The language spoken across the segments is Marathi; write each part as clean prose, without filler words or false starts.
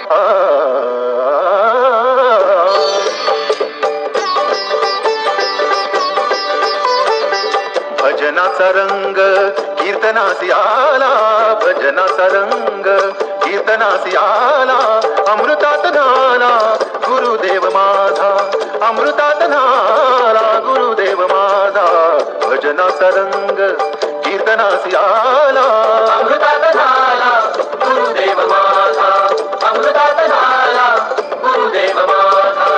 आ, भजनाचा रंग कीर्तनासी आला, भजनाचा रंग कीर्तनासी आला, अमृतात नाला गुरुदेव माझा, अमृतात नाला गुरुदेव माझा, भजनाचा रंग कीर्तनासी आला, अमृतात नाला गुरुदेव माझा, अमृतात नाला गुरुदेव माझा.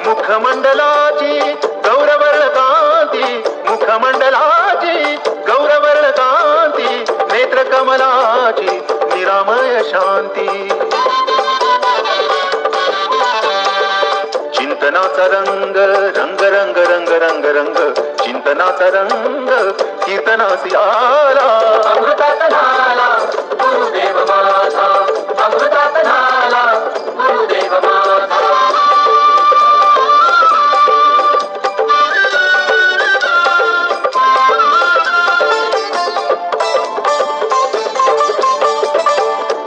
मुखमंडलाची गौरवर्ण कांती, मुखमंडलाची गौरवर्ण कांती, नेत्र कमलाची निरामय शांती. चिंतनाचा रंग रंग रंग रंग रंग रंग, चिंतनाचा रंग कीर्तनासी आला, अमृतात नाला गुरुदेव माझा, अमृतात नाला गुरुदेव माझा.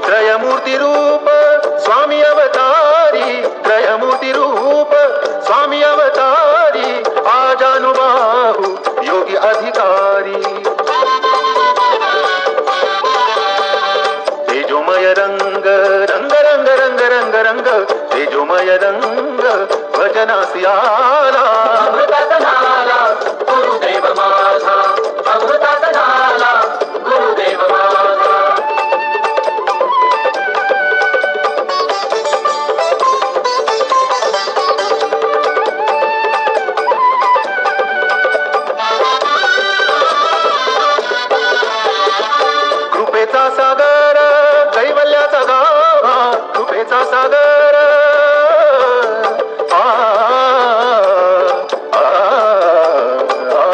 त्रयमूर्ती रूप स्वामी अवतारी, त्रयमूर्ती रूप स्वामी अवतारी, आजानुबाहु योगी अधिकारी. तेजोमय रंग रंग रंग रंग रंग रंग, तेजोमय रंग भजनासी आला, अमृतात नाला गुरुदेव माझा, अमृतात नाला गुरुदेव माझा. कृपेचा सागर कैवल्याचा गाभा, कृपेचा सागर आ, आ, आ,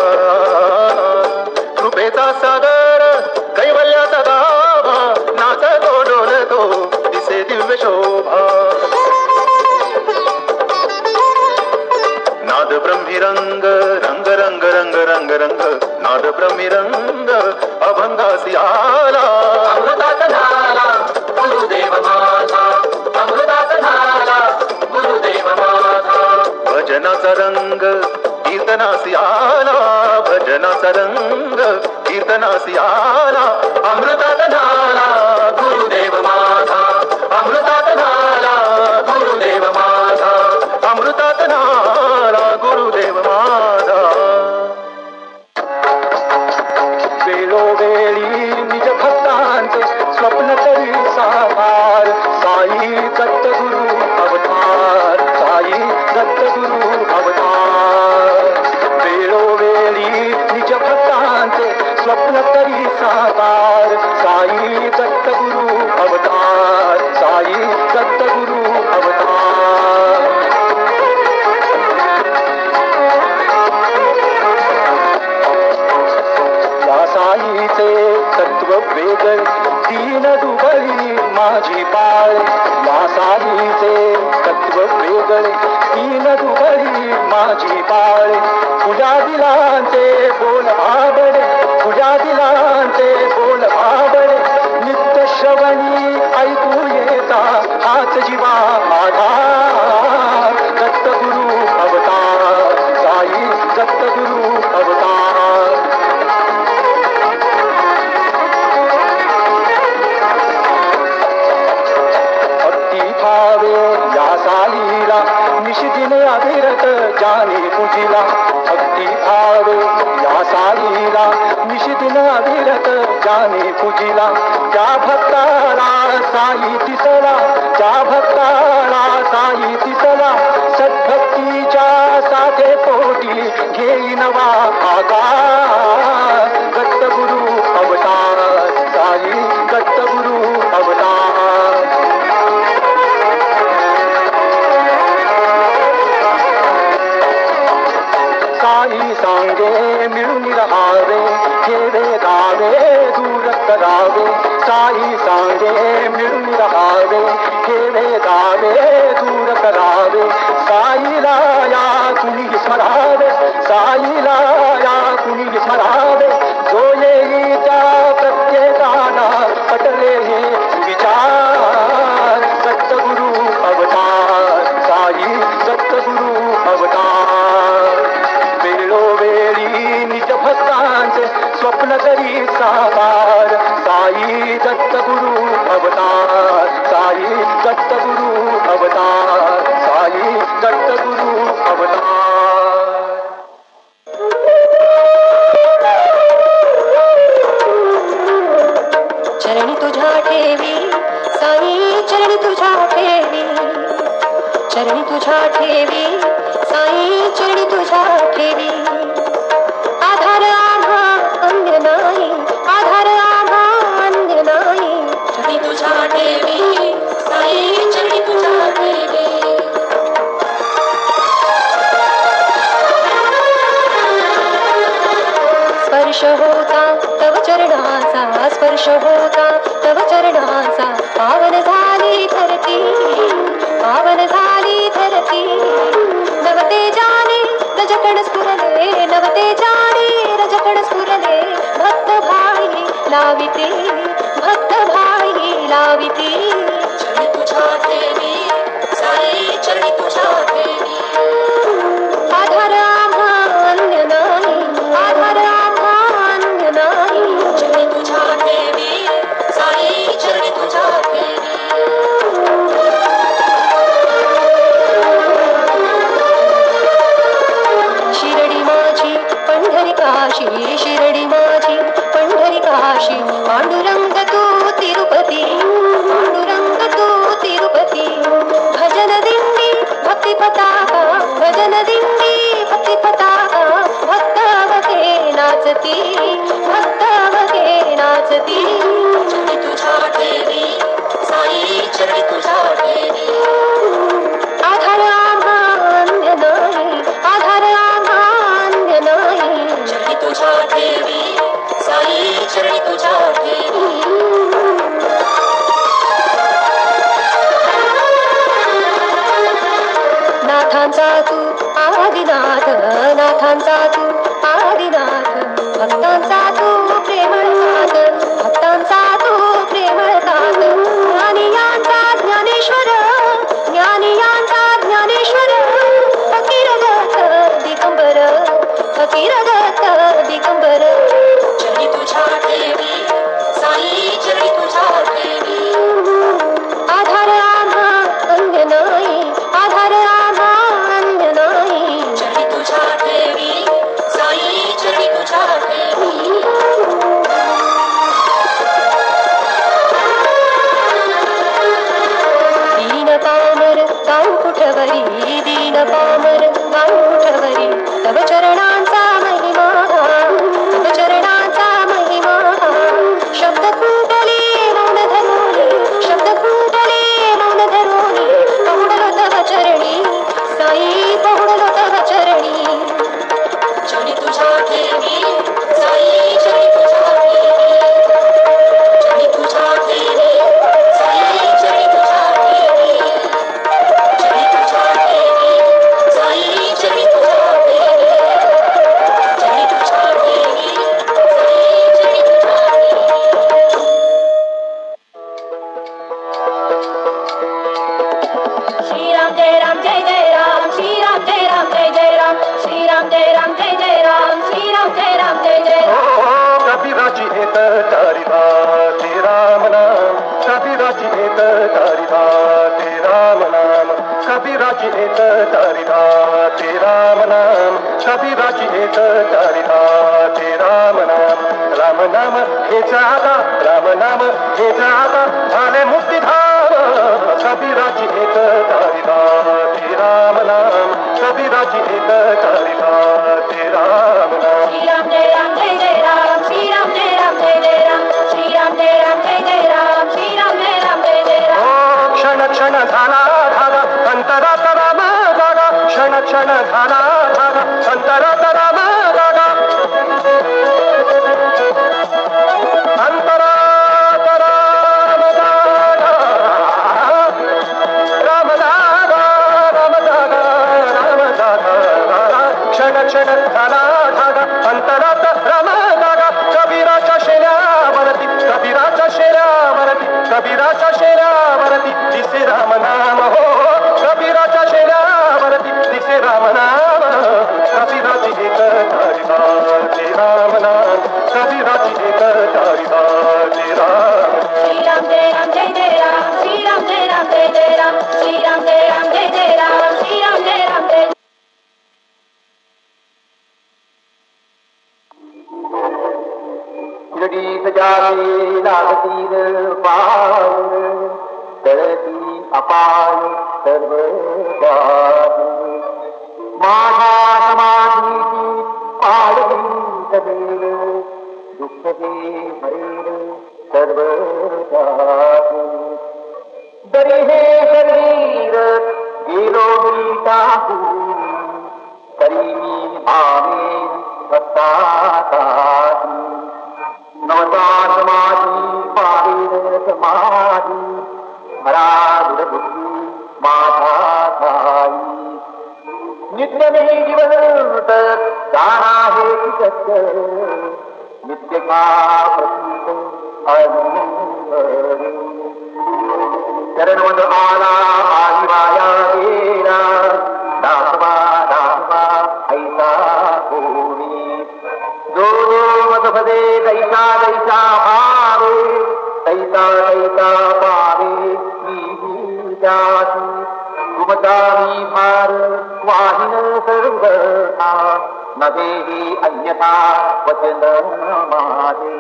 कृपेचा सागर कैवल्याचा गाभा, नाचतो डोलतो दिसे दिव्य शोभा. नाद ब्रह्मी रंग रंग रंग रंग रंग रंग, नाद ब्रह्मी रंग अभंगासी आला, अमृतात नाला गुरुदेव माझा, अमृतात नाला गुरुदेव माझा. भजनाचा रंग कीर्तनासी आला, भजनाचा रंग कीर्तनासी आला, अमृतात नाला गुरुदेव माझा, अमृतात नाला गुरुदेव माझा, अमृतात नाला गुरुदेव माझा. वेळोवेळी निज भक्तांचे स्वप्न तरी साकार, साई दत्तगुरु अवतार, साई दत्तगुरु अवतार. वेळोवेळी निज भक्तांचे स्वप्न तरी साकार, साई दत्तगुरु अवतार, साई दत्तगुरु अवतार. साईचे तत्व वेगळे दीन दुबळी माझी बाळ, या साईचे तत्व वेगळे दीन दुबळी माझी बाळ. तुझ्या दिलांचे बोल भाबडे, तुझ्या दिलांचे बोल भाबडे, नित्य श्रवणी ऐकू येता हाच जीवा आधार. दत्तगुरु अवतार, साई दत्तगुरु अवतार. या साईला निशिदिने अविरत जाने पूजिला, भक्ती भावे या साईला निशिदिन अविरत जाने पूजिला. त्या भक्ताला साई दिसला, त्या भक्ताला साई दिसला, सद्भक्तीच्या साधे पोटी घेईन वा आकार. दत्तगुरु अवतार, साई दत्तगुरु अवतार. साई सांगे मिळून राहावे, खेळे गावे दूर करावे. साई सांगे मिळून राहावे, खेळे गावे साईला या कुणी स्मरावे, जो येई त्या प्रत्येकाला पटले हे विचार. सत्तगुरु अवतार साई, सत्तगुरु अवतार. वेळोवेळी निज भक्तांचे स्वप्न करी साकार. साई दत्तगुरु अवतार, साई दत्तगुरु अवतार, साई दत्तगुरु अवतार. चरणी तुझ्या ठेवी साई, चरणी तुझ्या ठेवी, चरणी तुझ्या ठेवी साई, चरणी तुझ्या ठेवी. आधार आम्हा अन्य नाही, आधार आम्हा अन्य नाही. चरणी तुझ्या ठेवी साई, चरणी तुझ्या ठेवी. स्पर्श होता तव चरणाचा, स्पर्श होता तव चरणाचा. पावन झाली धरती, पावन झाली धरती. नवते जाणे रजकण स्फुरले, नवते जाणे रजकण स्फुरले. भक्त भाई लाविते, भक्त भाई लाविते. चरणी तुझ्या ठेवी साई, चरणी तुझ्या ठेवी. आधार आम्हा अन्य नाही, आधार आम्हा अन्य नाही. चरणी तुझ्या ठेवी साई, चरणी तुझ्या ठेवी. शिरडी माझी पंढरी काशी, शिरडी माझी पंढरी काशी. पांडुरंग तू तिरुपती, पांडुरंग तू तिरुपती. भजन दिंडी भक्ती पताका, भजन दिंडी भक्ती पताका. भक्त वगे नाचती, भक्त वगे नाचती. चरणी तुझ्या ठेवी साई, चरणी तुझ्या ठेवी. आधार आम्हा अन्य नाही, आधार आम्हा अन्य नाही. चरणी तुझ्या ठेवी साई, चरणी तुझ्या ठेवी. नाथांचा तू आदिनाथ, नाथांचा तू आदिनाथ. भक्तांचा तू प्रेमळनाथ, भक्तांचा तू प्रेमळनाथ. ज्ञानियांचा ज्ञानेश्वर, ज्ञानियांचा ज्ञानेश्वर. फकीर दत्त दिगंबर, फकीर दत्त दिगंबर. चरणी तुझ्या ठेवी साई, चरणी तुझ्या ठेवी. आधार आम्हा अन्य नाही, आधार आम्हा अन्य नाही. चरणी तुझ्या ठेवी साई, चरणी तुझ्या ठेवी. दीन पामर गाऊ कुठवरी, दीन पामर गाऊ कुठवरी. तव चरणांचा महिमा, तव चरणांचा महिमा. शब्द फुटले मौन धरोनी, शब्द फुटले मौन धरोनी. पहुडलो तव चरणी साई, पहुडलो तव चरणी. चरणी तुझ्या ठेवी साई, चरणी तुझ्या ठेवी. चरणी तुझ्या ठेवी साई, चरणी तुझ्या ठेवी. चरणी तुझ्या ठेवी साई, चरणी तुझ्या ठेवी. चरणी तुझ्या ठेवी साई, चरणी तुझ्या ठेवी. श्रीराम जय राम जय जय राम, श्रीराम जय राम जय जय राम. श्रीराम जय राम जय जय राम, श्रीराम जय राम जय जय राम. कबीराची एक तारिका ते राम नाम, कबीराची एक तारिका ते राम नाम. कबीराची एक तारिका ते राम नाम, कबीराची एक तारिका ते राम नाम. राम नाम हे आता, राम नाम हे आता. झाले मुक्तिधाम. कबीराची एक तारिका ते राम नाम, कबीराची एक तारिका ते राम नाम. श्रीराम जय राम जय जय राम, श्रीराम जय राम जय जय राम. श्रीराम जय राम जय जय राम, श्रीराम जय राम जय जय राम. क्षण क्षण झाला धागा, अंतरात राम जागा. क्षण क्षण झाला धागा, अंतरात राम जागा. अंतरात राम जागा, राम जागा, राम जागा, राम जागा. क्षण क्षण झाला दिसे राम नाम हो कबीराच्या शेल्यावरती दिसे राम नाम कबीराची एक चारिता ते राम नाम कबीराची एक चारिता ते राम श्रीराम जय राम जय जय राम श्रीराम जय राम जय जय राम श्रीराम जय राम जय जय राम श्रीराम जय राम जय शिरडी सजावे लागतील पावन तळती अपाय सर्व जाती माझा समाधीची पाडवी सदैव दुःख हे हरेल सर्व जाती दरी हे शरीर गेलो मी टाकून तरी मी भावे भक्तासाठी नवता समाधी पाहिल समाधी मराध बुद्धी माझा ठाई नित्य मी जीवंत जाणा हे सत्य नित्य का प्रतीक अनुभव चरणवद आला आदिवाया गेला दासवा दासवा ऐसा कोणी जो जो मतभदे दैसा दैसा भावे तैसा तैसा पावे मी जाती तुमचा मी भार वाहिन सर्वथा नभेही अन्यथा वचन माझे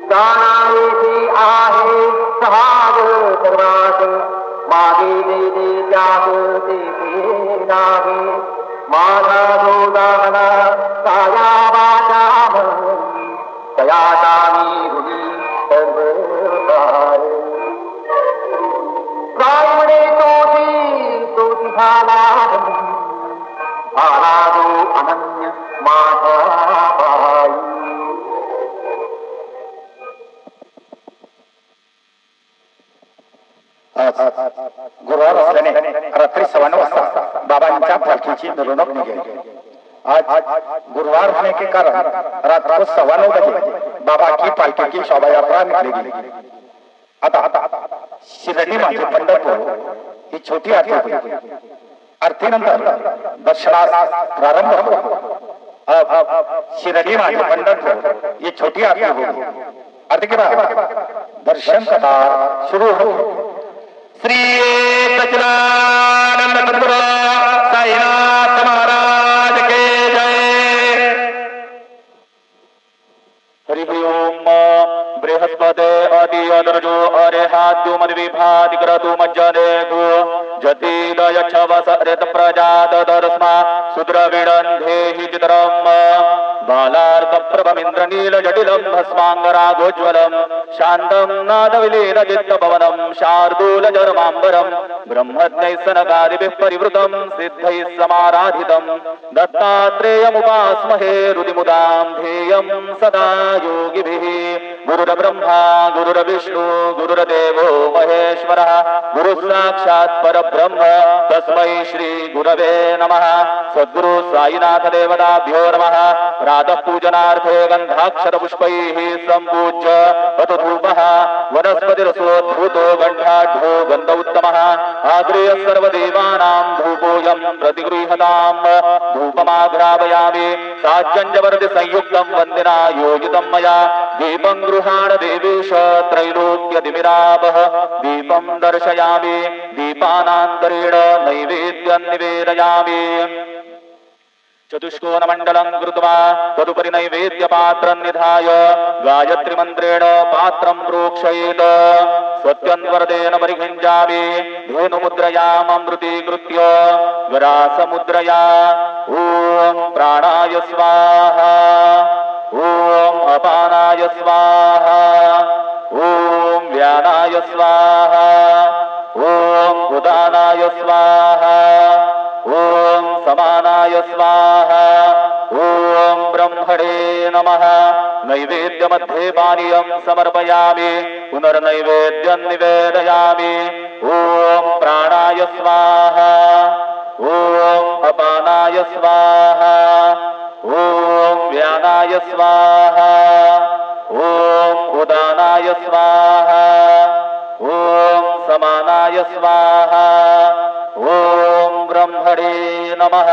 जाणायचे आहे सहाज सर्वात मागे दे दे त्याग ते नावे माझा जो दाहना साया वाचा म्हणून तयाचा मी ऋणी सर्व काय म्हणे तोची झाला आला जो अनन्य माझा बाई गुरुवार असल्याने रात्री 9:15 वाजता बाबांच्या पालखीची मिरवणूक निघेल. आज गुरुवार होने के कारण रात को 9:15 बजे बाबा की पालकी की शोभा यात्रा निकलेगी. आता शिर्डी माझे पंढरपूर ही छोटी आरती होती. आरतीनंतर दर्शनास प्रारंभ होतो. अब शिर्डी माझे पंढरपूर ही छोटी आरती होगी. आरती के बाद दर्शन कथा शुरू हो. श्री सच्चिदानंद सद्गुरु साईनाथ महाराज के जय. हरि ओम. बृहस्पते आदि अदर्जो अरेहाद्यो मद्विभाति क्रतु मज्जनेगो जति दयच्छवस ऋत प्रजात दर्स्मा सुद्रविडन्धेहि चित्रम् बालार्क प्रभमिन्द्र नील जटिलं भस्माङ्गरागोज्ज्वलं शान्तं नादविलीन चित्तपवनं शार्दूल जर्माम्बरं ब्रह्मज्ञैः सनकादिभिः परिवृतं सिद्धैः समाराधितं दत्तात्रेयमुपास्महे हृदिमुदां ध्येयं सदा योगिभिः. गुरुर्ब्रह्मा गुरुर्विष्णु गुरुर्देवो महेश्वरः गुरुः साक्षात् परब्रह्म तस्मै श्री गुरवे नमः. सद्गुरु साईनाथ देवताभ्यो नमः. प्रातः पूजनार्थे गन्धाक्षर पुष्पैः सम्पूज्य पतधूपः वनस्पतिरसोद्भूतो गण्डाढ्यो गन्ध उत्तमः आग्रेय सर्वदेवानां धूपोऽयं प्रतिगृह्यताम्. धूपमाघ्रापयामि साज्जन्यवर्ति संयुक्तं वन्दिना योजितं मया. दीपं गृहाण देवेश त्रैलोक्यतिमिरापः दीपं दर्शयामि दीपानान्तरेण नैवेद्यं निवेदयामि. चतुष्कोणमण्डलं कृत्वा तदुपरि नैवेद्यपात्रं निधाय गायत्रीमन्त्रेण पात्रं प्रोक्षयेत्. सत्यन्वरदेन परिघिञ्जामि धेनुमुद्रयाममृतीकृत्य विरासमुद्रया. ॐ प्राणाय स्वाहा ॐ अपानाय स्वाहा ॐ व्यानाय स्वाहा ॐ उदानाय स्वाहा ॐ समानाय स्वाहा ॐ ब्रह्मणे नमः. नैवेद्यमध्ये पानीयं समर्पयामि पुनर्नैवेद्यं निवेदयामि. ॐ प्राणाय स्वाहा ॐ अपानाय स्वाहा ॐ व्यानाय स्वाहा ॐ उदानाय स्वाहा ओम समानाय स्वाहा। ओम ब्रह्मणे नमः।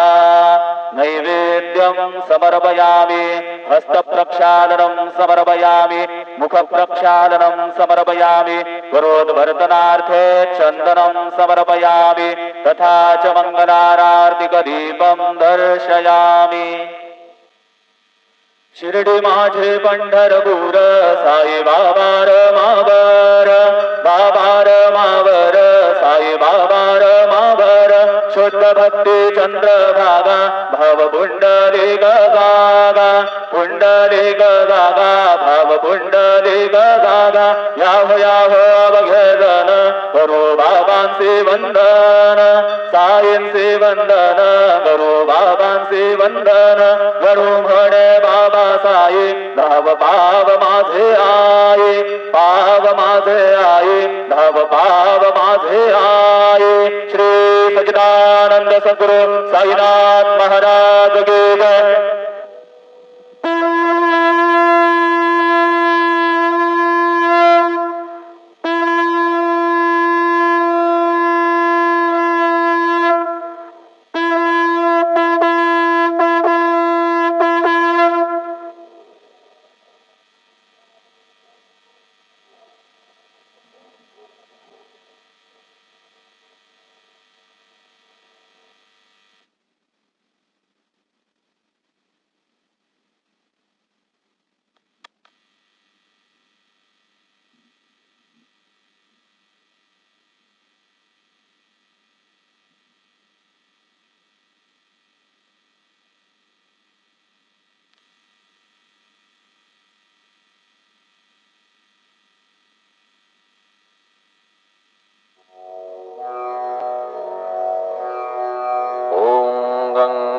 नैवेद्यं समर्पयामि। हस्तप्रक्षालनं समर्पयामि। मुखप्रक्षालनं समर्पयामि। करोद्वर्तनार्थे चन्दनं समर्पयामि। तथा च मंगलारार्तिकदीपं दर्शयामि। शिर्डी माझे पंढरपूर साई बाबार मावर। बाबार मावर साई बाबार मावर। शुद्ध भक्ती चंद्रभागा भाव पुंडलिक गागा। पुंडलिक गागा भाव पुंडलिक गागा। याव याव अवघेदन करू बाबांचे वंदन। साईंचे वंदन करू बाबांचे वंदन। गणू म्हणे बाबा साई धाव पाव माझे आई। पाव माझे आई धाव पाव माझे आई। श्री सच्चिदानंद सद्गुरु साईनाथ महाराज की जय।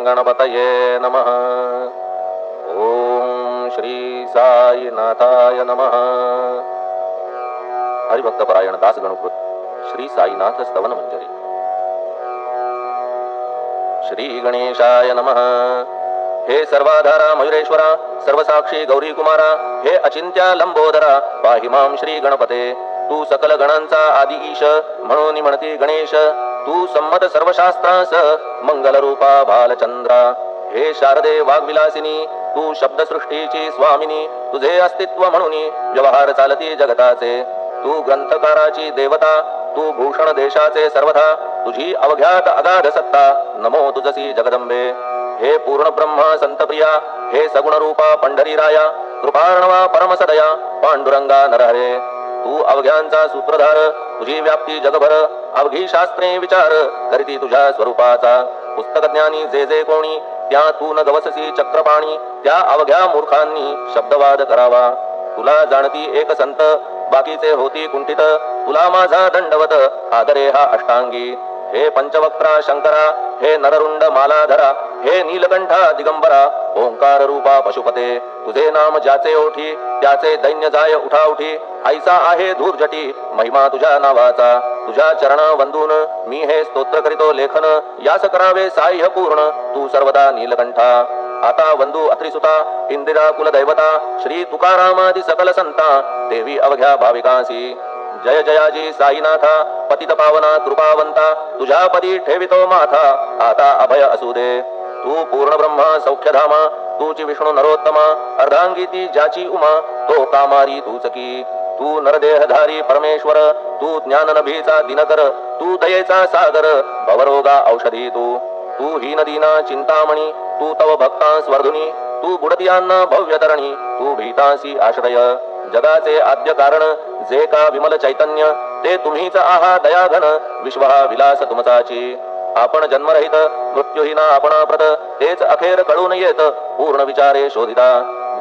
गणपतये नमः। ओम श्री साईनाथाय नमः। हरिभक्तपरायण दास गणकृत श्री साईनाथ स्तवन मंजरी। श्री गणेशाय नमः। हे सर्वाधारा मयुरेश्वरा सर्वसाक्षी गौरी कुमारा हे अचिंत्या लंबोदरा पाहि मां श्री गणपते। तू सकल गणांचा आदि ईश म्हणून म्हणती गणेश। तू संमत सर्वशास्त्रास मंगल रूपा बालचंद्रा। हे शारदे वाग्विलासिनी तू शब्द सृष्टीची स्वामिनी। तुझे अस्तित्व म्हणून व्यवहार चालती जगताचे। तू ग्रंथकाराची देवता तू भूषण देशाचे सर्वथा। तुझी अवघ्यात अगाध सत्ता नमो तुझसी जगदंबे। हे पूर्ण ब्रह्मा संतप्रिया हे सगुण रूपा पंढरीराया। कृपार्णवा परमसदया पांडुरंगा नरहरे। तू अवघ्यांचा सूत्रधार तुझी व्याप्ती जगभर। अवघी शास्त्रे विचार करीती तुझ्या स्वरूपाचा। पुस्तक ज्ञानी जे जे कोणी त्या तू न गवससी चक्रपाणी। त्या अवघ्या मूर्खांनी शब्दवाद करावा। तुला जाणती एक संत बाकीचे होती कुंठित। तुला माझा दंडवत आदरे हा अष्टांगी। हे पंचवक्त्रा शंकरा हे नररुंड मालाधरा। हे नीलकंठा दिगंबरा ओंकार रूपा पशुपते। तुझे नाम ज्याचे ओठी त्याचे दैन्य जाय उठा उठी। ऐसा आहे धूर्जटी महिमा तुझ्या नावाचा। तुझ्या चरण वंदून मी हे स्तोत्र करीतो लेखन। यास करावे साह्य पूर्ण तू सर्वदा नीलकंठा। आता वंदू अत्रिसुता इंदिरा कुलदैवता। श्री तुकारामादि सकल संता देवी अवघ्या भाविकांसी। जय जयाजी साईनाथा पतित पावना कृपावंता। तुझ्या पदी ठेवितो माथा आता अभय असू दे। तू पूर्ण ब्रह्मा सौख्यधामा तूची विष्णू नरोत्तमा। अर्धांगीती ज्याची उमा तो कामारी तूच की। तू नरदेहधारी परमेश्वर तू ज्ञान नभीचा दिनकर। तू दयेचा सागर भवरोगा औषधी तू। तू हीनदीना चिंतामणी तू तव भक्ता स्वर्धुनी। तू बुडतियांना भव्यतरणी तू भीतासी आश्रय। जगाचे आद्य कारण जे का विमल चैतन्य ते तुम्हीच आहा दयाघन। विश्व हा विलास तुमचाची। आपण जन्मरहित मृत्यूहीना आपण प्रत तेच अखेर कळून येत पूर्ण विचारे शोधिता।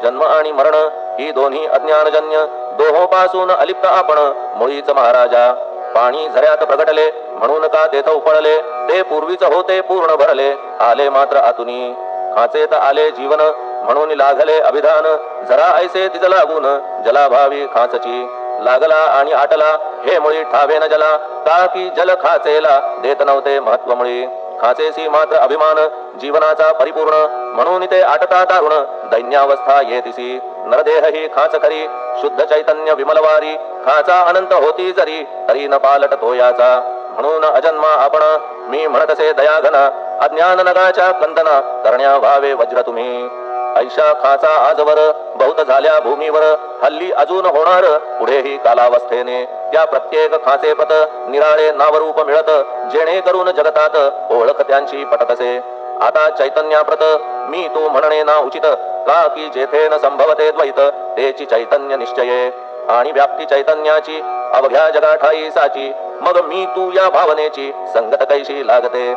जन्म आणि मरण ही दोन्ही अज्ञानजन्य दोहोपासून अलिप्त आपण मुळीच महाराजा। पाणी झऱ्यात प्रगटले म्हणून का तेथ उपळले। ते पूर्वीच होते पूर्ण भरले आले मात्र आतुनी। खाचेत आले जीवन म्हणून लागले अभिधान। झरा ऐसे तिज लागून जलाभावी खाचची। लागला आणि आटला हे मुळी ठावे न जला। का की जल खाचेला देत नव्हते महत्व मुळी। खाचेसी मात्र अभिमान जीवनाचा परिपूर्ण म्हणून ते आटता दारुण दैन्यावस्था येतिसी। नरदेह ही खाच खरी शुद्ध चैतन्य विमलवारी खाचा अनंत होती जरी तरी न पालट तो याचा. म्हणून अजन्मा आपण मी म्हणतसे दयाघन अज्ञान नगाच्या कंदना करण्या व्हावे वज्र तुम्ही. ऐशा खाचा आजवर बहुत झाल्या भूमीवर हल्ली अजून होणार पुढेही कालावस्थेने. त्या प्रत्येक खाचे पत निराळे नावरूप मिळत जेणे करून जगतात ओळख त्यांची पटतसे. आता चैतन्याप्रत मी तो म्हणणे ना उचित का की जेथे न संभवते द्वैत तेची चैतन्य निश्चये आणि व्याप्ती चैतन्याची अवघ्या जगाठाई साची. मग मी तू या भावनेची संगत कैशी लागते.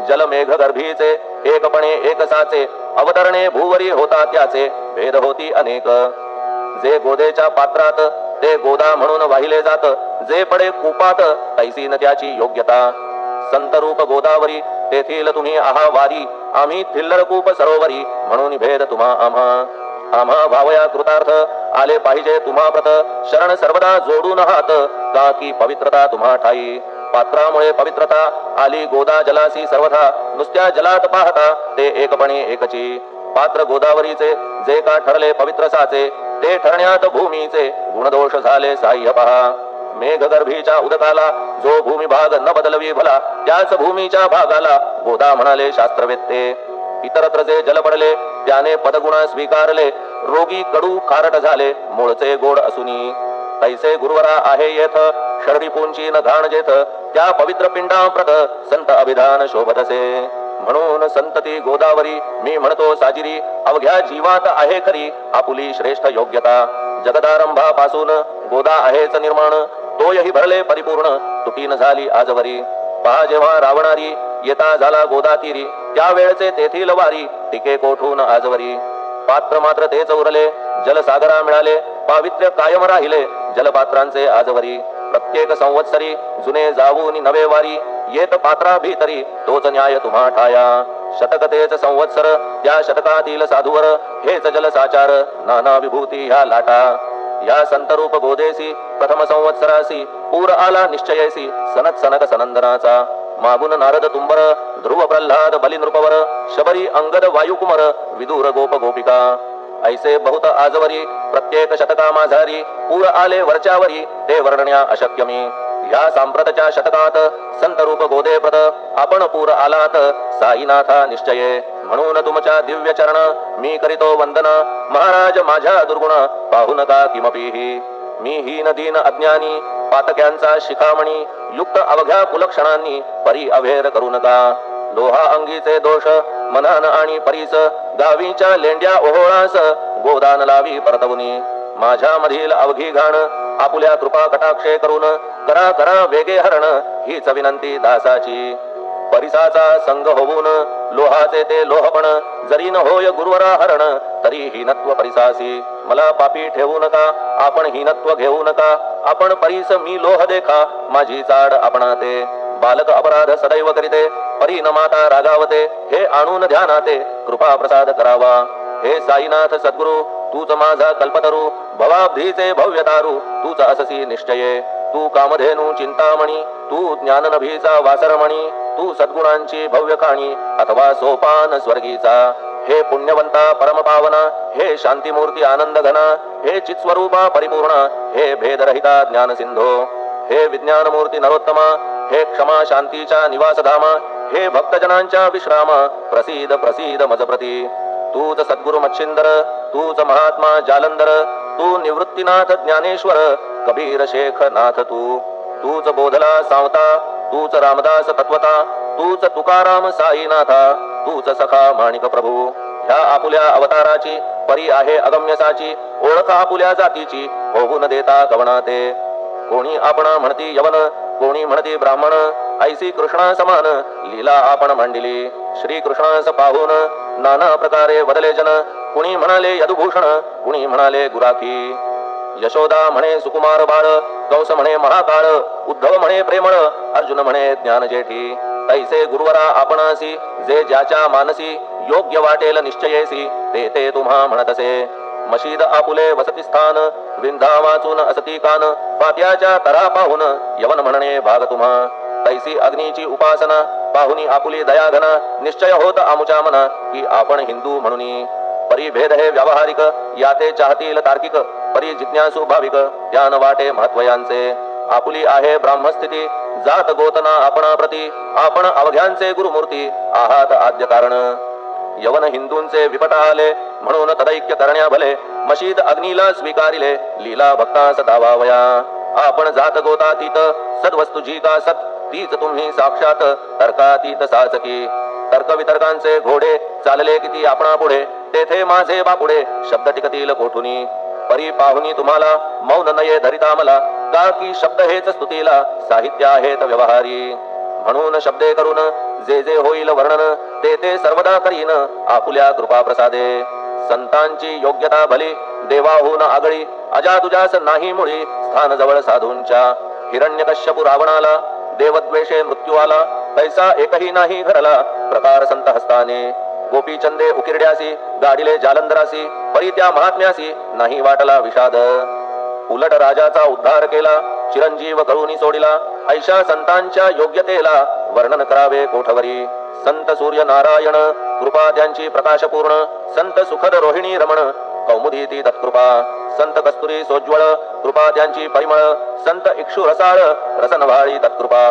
जलमेघ गर्भीचे एकपणे एकसाचे अवतरणे भूवरी होता त्याचे भेद होती अनेक. जे गोदेच्या पात्रात ते गोदा म्हणून वाहिले जात जे पडे कूपात तैसी न त्याची योग्यता. संतरूप गोदावरी तेथील तुम्ही आहा वारी आम्ही थिल्लर कूप सरोवरी म्हणून भेद तुम्हा आम्हा भावया कृतार्थ आले पाहिजे तुम्हा प्रत. शरण सर्वदा जोडून हात का की पवित्रता तुम्हा ठाई. पात्रामुळे पवित्रता आली गोदा जलासी सर्वथा नुसत्या जलात पाहता ते एकपणे एकची. पात्र गोदावरीचे जे का ठरले पवित्र साचे ते ठरण्यात भूमीचे गुणदोष झाले साह्य पहा. मेघगर्भीच्या उदकाला जो भूमिभाग न बदलवी भला त्याच भूमीच्या भागाला गोदा म्हणाले शास्त्रवेत्ते. इतरत्र जे जल पडले त्याने पदगुण स्वीकारले रोगी कडू खारट झाले मूळचे गोड असुनी. तैसे गुरुवरा आहे येथ षडरिपूंची न घाण जेथ त्या पवित्र पिंडाप्रत संत अभिधान शोभतसे. म्हणून संतती गोदावरी मी म्हणतो साजिरी अवघ्या जीवात आहे खरी आपुली श्रेष्ठ योग्यता. जगदारंभापासून गोदा आहेच निर्माण तोयही भरले परिपूर्ण तुटीन झाली आजवरी. पहा जेव्हा रावणारी येता झाला गोदा तीरी त्यावेळचे तेथील वारी टिके कोठून आजवरी. पात्र मात्र तेच उरले जलसागरा मिळाले पावित्र्य कायम राहिले जलपात्रांचे आजवरी. प्रत्येक संवत्सरी जुने जाऊन नवे वारी येत पात्रा भीतरी तोच न्याय तुम्हा ठाया. शतक तेच संवत्सर त्या शतकातील साधूवर हेच जलसाचार नाना विभूती ह्या लाटा. या संतरूप गोदेसी प्रथम संवत्सरासी पूर आला निश्चयेसी सनत सनक सनंदनाचा. मागून नारद तुंबर ध्रुव प्रल्हाद बली नृपवर शबरी अंगद वायुकुमर विदूर गोप गोपिका. ऐसे बहुत आजवरी प्रत्येक शतका माझारी पूर आले वरच्यावरी ते वर्णण्या अशक्य मी. ह्या सांप्रतच्या शतकात संतरूप गोदे प्रत आपण पूर आलात साईनाथा निश्चये. म्हणून तुमच्या दिव्य चरण मी करीतो वंदन महाराज माझ्या दुर्गुण पाहू नका किमपीही. मी हीन दीन अज्ञानी पातक्यांचा शिखामणी युक्त अवघ्या कुलक्षणांनी परी अभेर करू नका. लोहा अंगीचे दोष मनान आणि परीस गावीच्या लेंड्या ओहोळास गोदान लावी परतवुनी. माझ्या मधील अवघी घाण आपुल्या कृपा कटाक्षे करून करा करा वेगे हरण हीच विनंती दासाची. परिसाचा संग होऊन लोहाचे ते लोहपण जरी न होय गुरुवरा हरण तरी हीनत्व परिसासी. मला पापी ठेवू नका आपण हीनत्व घेऊ नका. आपण परीस मी लोह देखा माझी चाड आपणाते. बालक अपराध सदैव करीते परी न माता रागावते हे आणून ध्यानाते कृपा प्रसाद करावा. हे साईनाथ सद्गुरु तूच माझा कल्पतरू भवाब्धीचे भव्य दारू तूच अससी निश्चये. तू कामधेनू चिंतामणी तू ज्ञाननभीचा वासरमणी तू सद्गुणांची भव्य खाणी अथवा सोपान स्वर्गीचा. हे पुण्यवंता परमपावना हे शांतीमूर्ती आनंद घना हे चित्स्वरूपा परिपूर्ण हे भेदरहिता ज्ञान सिंधो. हे विज्ञानमूर्ती नरोत्तमा हे क्षमा शांतीच्या निवासधामा हे भक्तजनांच्या विश्राम प्रसीद प्रसीद मजप्रती. तूच सद्गुरु मच्छिंदर तूच महात्मा जालंधर तू निवृत्तीनाथ ज्ञानेश्वर कबीर शेख नाथ तू. तूच बोधला सावता तूच रामदास तत्वता तूच तुकाराम साईनाथा तूच सखा माणिक प्रभू. ह्या आपुल्या अवताराची परी आहे अगम्यसाची ओळख आपुल्या जातीची होऊ न देता कवणाते. कोणी आपण म्हणती यवन कोणी म्हणती ब्राह्मण ऐसी कृष्णा समान लीला आपण मांडिली. श्री कृष्णास पाहून नाना प्रकारे वदले जन कुणी म्हणाले यदुभूषण कुणी म्हणाले गुराखी. यशोदा म्हणे सुकुमार बाळ कंस म्हणे महाकाळ उद्धव म्हणे प्रेमळ अर्जुन म्हणे ज्ञान जेठी. तैसे गुरुवरा आपणासी जे ज्याच्या मानसी योग्य वाटेल निश्चयेसी ते ते तुम्हा म्हणतसे. मशीद आपुले वसती स्थान विंधा वाचून असती कान पात्याच्या तरा पाहून यवन म्हणणे भाग तुम्हा. तैसी अग्नीची उपासना पाहुनी आपुली दयाघना निश्चय होत आमुच्या मना की आपण हिंदू म्हणून. परी भेद हे व्यावहारिक याते चाहतील तार्किक परी जिज्ञासू भाविक त्यान वाटे महत्वयांचे आपुली आहे ब्राह्मस्थिती जात गोतना आपणा प्रती आपण अवघ्यांचे गुरुमूर्ती आहात आद्य कारण यवन हिंदूंचे विपट आले म्हणून तदैक्य करण्या भले मशीद अग्नीला स्वीकारिले लीला भक्तास दावावया आपण जात गोतातीत सद्वस्तू जी का सत तीच तुम्ही साक्षात तर्कातीत साचकी तर्क वितर्कांचे घोडे चालले किती आपणा पुढे तेथे माझे बापुढे शब्द टिकतील कोठुनी परी पाहुनी तुम्हाला मौन नये धरिता मला का की शब्द हेच स्तुतीला साहित्य आहेत व्यवहारी म्हणून शब्दे करून जे जे होईल वर्णन ते ते सर्वदा करीन आपुल्या कृपा प्रसादे संतांची योग्यता भली देवाहून आगळी अजा तुझ्यास नाही मुळी स्थान जवळ साधूंच्या हिरण्यकश्यपू रावणाला देवद्वेषे मृत्यू आला पैसा एकही नाही घरला प्रकार संत हस्ताने गोपीचंदे उकिरड्यासी गाडीले जालंधरासी परी त्या महात्म्यासी नाही वाटला विषाद उलट राजाचा उद्धार केला चिरंजीव करुणी सोडिला ऐशा संतांच्या योग्यतेला वर्णन करावे कोठवरी संत सूर्य नारायण कृपा त्यांची प्रकाशपूर्ण संत सुखद रोहिणी रमण कौमुदी ती तत्कृपा संत कस्तुरी सोज्वळ कृपा त्यांची परिमळ संत इक्षु रसाळ रसनवाळी तत्कृपा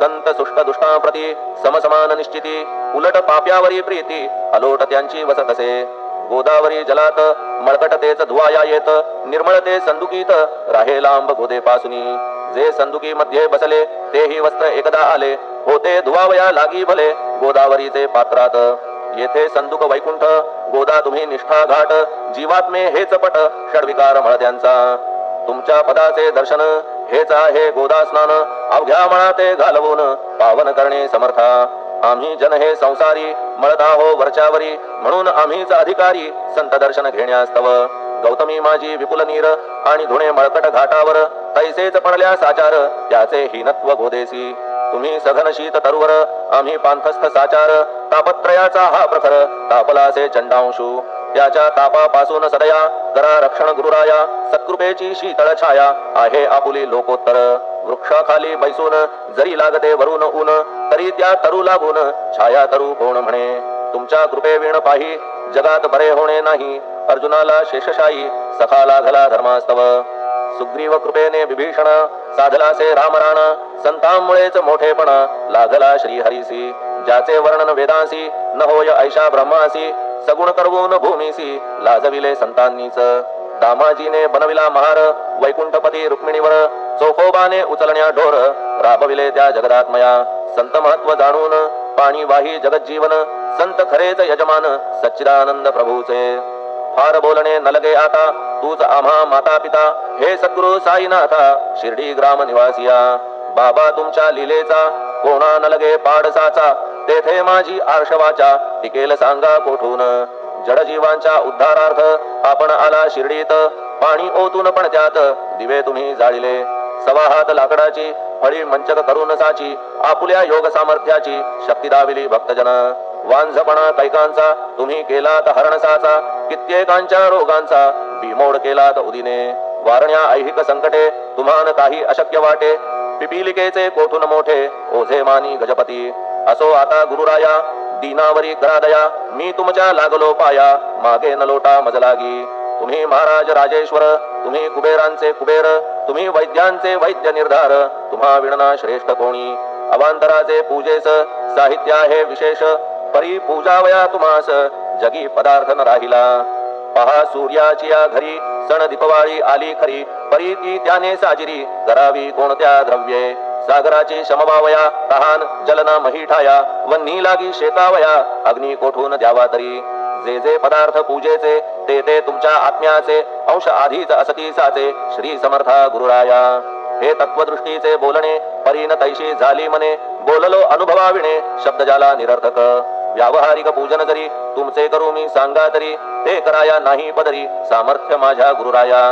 संत सुष्ट दुष्टांप्रती समसमान निश्चिती उलट पाप्यावरी प्रीती अलोट त्यांची वसत असे गोदावरी जलात मळकट तेच धुवाया येत निर्मळ ते संदुकीत राहे लांब गोदे पासुनी जे संदुकी मध्ये बसले तेही वस्त्र एकदा आले होते धुवावया लागी भले गोदावरीचे पात्रात येथे संदुक वैकुंठ गोदा तुम्ही निष्ठा घाट जीवात्मे हेच पट षडविकार मळत्यांचा तुमच्या पदाचे दर्शन हेच आहे गोदा स्नान अवघ्या मळा ते घालवून पावन करणे समर्था आम्ही जन हे संसारी मळता हो वरच्यावरी म्हणून आम्हीच अधिकारी संत दर्शन घेण्यास्तव गौतमी माझी विपुल नीर आणि धुणे मळकट घाटावर तैसेच पडल्या साचार त्याचे हीनत्व गोदेसी तुम्ही सघन शीत तरुवर आम्ही पांथस्थ साचार तापत्रयाचा हा प्रखर तापलासे चंडांशू त्याच्या तापापासून सदया करा रक्षण गुरुराया सत्कृपेची शीतळ छाया आहे आपुली लोकोत्तर वृक्षाखाली बैसून जरी लागते वरून ऊन तरी त्या तरू लागून छाया तरू कोण म्हणे तुमच्या कृपे विण पाही जगात बरे होणे नाही अर्जुनाला शेषशाही सखा लागला धर्मास्तव सुग्रीव कृपेने विभीषण साधलासे रामराण संतांमुळेच मोठेपणा लागला श्रीहरीसी ज्याचे वर्णन वेदांसी न होय ऐशा ब्रह्मासी सगुण करवून भूमीसी लाजविले संतांनीच दामाजीने बनविला महार वैकुंठपती रुक्मिणीवर चोखोबाने उचलण्या ढोर राबविले त्या जगदात्मया संत महत्व जाणून पाणी वाही जगज्जीवन संत खरेच यजमान सच्चिदानंद प्रभूचे फार बोलणे नलगे आता तूच आम्हा माता पिता हे सद्गुरु साईनाथा शिर्डी ग्राम निवासिया बाबा तुमच्या लीलेचा कोणा नलगे पाडसाचा तेथे माझी आर्षवाचा टिकेल सांगा कोठून जडजीवांच्या उद्धारार्थ आपण आला शिर्डीत पाणी ओतून पण त्यात दिवे तुम्ही जाळिले सवा हात लाकडाची फळी मंचक करून साची आपुल्या योग सामर्थ्याची शक्ती दाविली भक्तजन वांझपणा कैकांचा तुम्ही केलात हरणसाचा कित्येकांच्या रोगांचा बिमोड केलात उदिने वारण्या ऐहिक संकटे तुम्हान काही अशक्य वाटे पिपीलिकेचे कोठून मोठे ओझे मानी गजपती असो आता गुरुराया दीनावरी करा दया मी तुमच्या लागलो पाया मागे न लोटा मजलागी तुम्ही महाराज राजेश्वर तुम्ही कुबेरांचे कुबेर तुम्ही वैद्यांचे वैद्य निर्धार तुम्हा विणना श्रेष्ठ कोणी अवांतराचे पूजेस साहित्य आहे विशेष परी पूजावया तुम्हास जगी पदार्थ न राहिला पहा सूर्याची या घरी सण दीपवाळी आली खरी परी ती त्याने साजिरी करावी कोणत्या द्रव्ये सागराची शमवावया तहान जलना महीठाया व नीलागी शेकावया अग्नी कोठून द्यावा तरी जे जे पदार्थ पूजेचे ते ते तुमच्या आत्म्याचे अंश आधीच असतीसाचे श्री समर्था गुरुराया हे तत्वदृष्टीचे बोलणे परीन तैशी झाली मने बोललो अनुभवाविणे शब्द जाला निरर्थक व्यावहारिक पूजन जरी तुमचे करू मी सांगा तरी ते कराया नाही पदरी सामर्थ्य माझ्या गुरुराया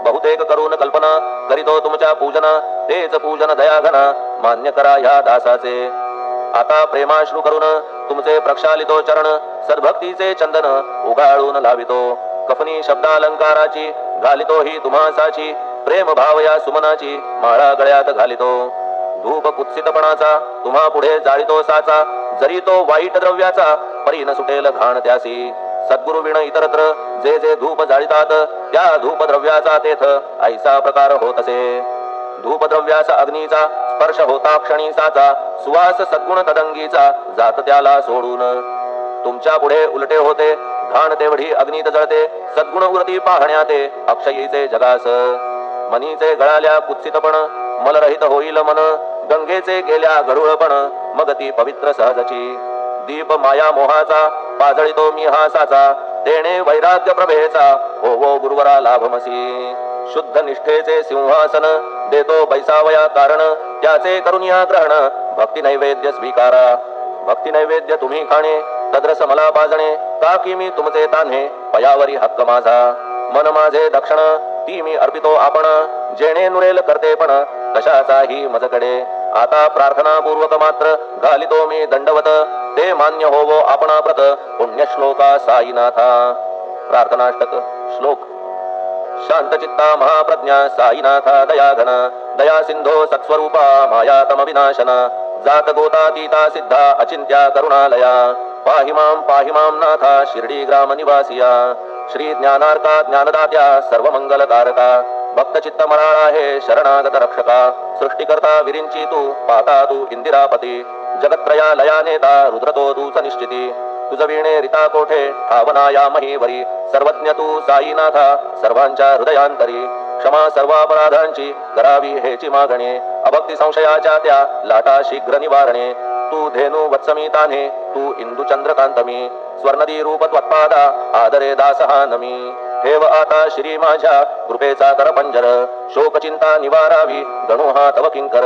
बहुतेक करून कल्पना करीतो तुमच्या पूजन तेच पूजन दयाघना मान्य करा ह्या दासाचे आता प्रेमाश्रू करून तुमचे प्रक्षालितो चरण सद्भक्तीचे चंदन उगाळून लावितो कफनी शब्दालंकाराची घालितो ही तुम्हासाची प्रेम भाव या सुमनाची माळा गळ्यात घालितो धूप कुत्सितपणाचा तुम्हा पुढे जाळितो साचा जरी तो वाईट द्रव्याचा परी न सुटेल घाण त्यासी सद्गुरु विण इतरत्र जे जे धूप जाळितात त्या धूपद्रव्याचा तेथ ऐसा प्रकार होत असे. धूपद्रव्याचा अग्नीचा स्पर्श होता क्षणी साचा सुवास सद्गुण तदंगीचा जात त्याला सोडून. तुमच्या पुढे उलटे होते घाण तेवढी अग्नीत जळते सद्गुण उरती पाहण्या ते अक्षयीचे जगास. मनीचे गळाल्या कुत्सितपण मलरहित होईल मन गंगेचे गेल्या गरुळपण मग ती पवित्र सहजची. दीप माया मोहाचा पाजळितो मी हासाचा देणे वैराग्य प्रभेचा हो वो गुरुवरा लाभमसी. शुद्ध निष्ठेचे सिंहासन देतो बैसावया कारण त्याचे करुनिया ग्रहण भक्ती नैवेद्य स्वीकारा. भक्ती नैवेद्य तुम्ही खाणे तद्रस मला पाजणे का की मी तुमचे तान्हे पयावरी हक्क माझा. मन माझे दक्षिण ती मी अर्पितो आपण जेणे नुरेल करते पण कशाचाही मजकडे. आता प्रार्थना पूर्वक मात्र घालितो मी दंडवत ते मान्य होवो आपणा प्रत पुण्य श्लोका साईनाथा. प्रार्थनाष्टक श्लोक. शांतचित्ता महाप्रज्ञा साईनाथा दयाघन दया सिंधो सत्स्वरूपा मायातम विनाशना जात गोतातीता सिद्धा अचिंत्या करुणालया पाहि मां नाथा शिर्डी ग्राम निवासिया. श्री ज्ञानार्का ज्ञानदात्या सर्व मंगलकारका भक्तचित्त मराळा हे शरणागत रक्षका. सृष्टिकर्ता विरिंची तू पाता तू इंदिरापती जगत्रया लया नेता रुद्रतो तूच निश्चिती. तुझ वीणे रिता कोठे ठावना या महीवरी सर्वज्ञ तू साईनाथा सर्वांच्या हृदयांतरी. क्षमा सर्वापराधांची करावी हेची मागणे अभक्ती संशयाच्या त्या लाटा शीघ्र निवारणे. तू धेनु वत्समी तान्हे तू इंदू चंद्रकांतमी स्वर्णदी रूप त्वत्पादा आदरे दासहा नमी. ठेव आता श्री माझ्या कृपेचा कर पंजर शोकचिंता निवारावी गणू हा तव किंकर.